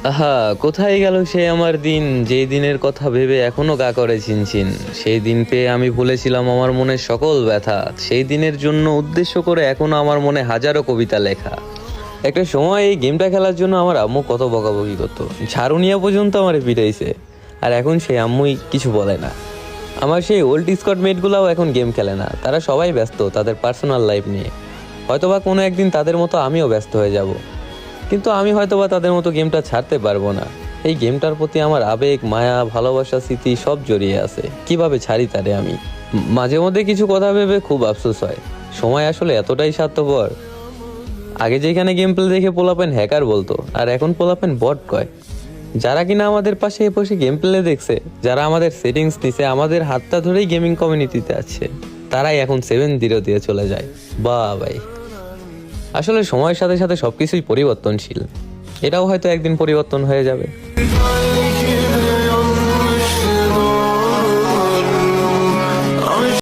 আহা, কোথায় গেল সে আমার দিন, যেই দিনের কথা ভেবে এখনো গা করে ছিনছিন। সেই দিন পেয়ে আমি ভুলেছিলাম আমার মনের সকল ব্যথা। সেই দিনের জন্য উদ্দেশ্য করে এখনো আমার মনে হাজারো কবিতা লেখা। একটা সময় এই গেমটা খেলার জন্য আমার আম্মু কত বকাবকি করতো, ঝাড়ুনিয়া পর্যন্ত আমার পিটাইছে। আর এখন সেই আম্মুই কিছু বলে না। আমার সেই ওল্ড স্কট মেটগুলাও এখন গেম খেলে না, তারা সবাই ব্যস্ত তাদের পার্সোনাল লাইফ নিয়ে। হয়তোবা কোনো একদিন তাদের মতো আমিও ব্যস্ত হয়ে যাব, কিন্তু আমি হয়তোবা তাদের মতো গেমটা ছাড়তে পারবো না। এই গেমটার প্রতি আমার আবেগ, মায়া, ভালোবাসা, স্মৃতি সব জড়িয়ে আছে, কিভাবে ছাড়ি তারে আমি। মাঝে মধ্যে কিছু কথা ভেবে খুব আফসোস হয়, সময় আসলে এতটাই স্বার্থপর। আগে যেখানে গেম প্লে দেখে পোলাপেন হ্যাকার বলতো, আর এখন পোলাপেন বট কয়। যারা কিনা আমাদের পাশে বসে গেম প্লে দেখছে, যারা আমাদের সেটিংস নিছে, আমাদের হাতটা ধরেই গেমিং কমিউনিটিতে আছে, তারাই এখন 7-0 দিয়ে চলে যায়। বাহ ভাই, আসলে সময়ের সাথে সাথে সবকিছুই পরিবর্তনশীল। এটাও হয়তো একদিন পরিবর্তন হয়ে যাবে।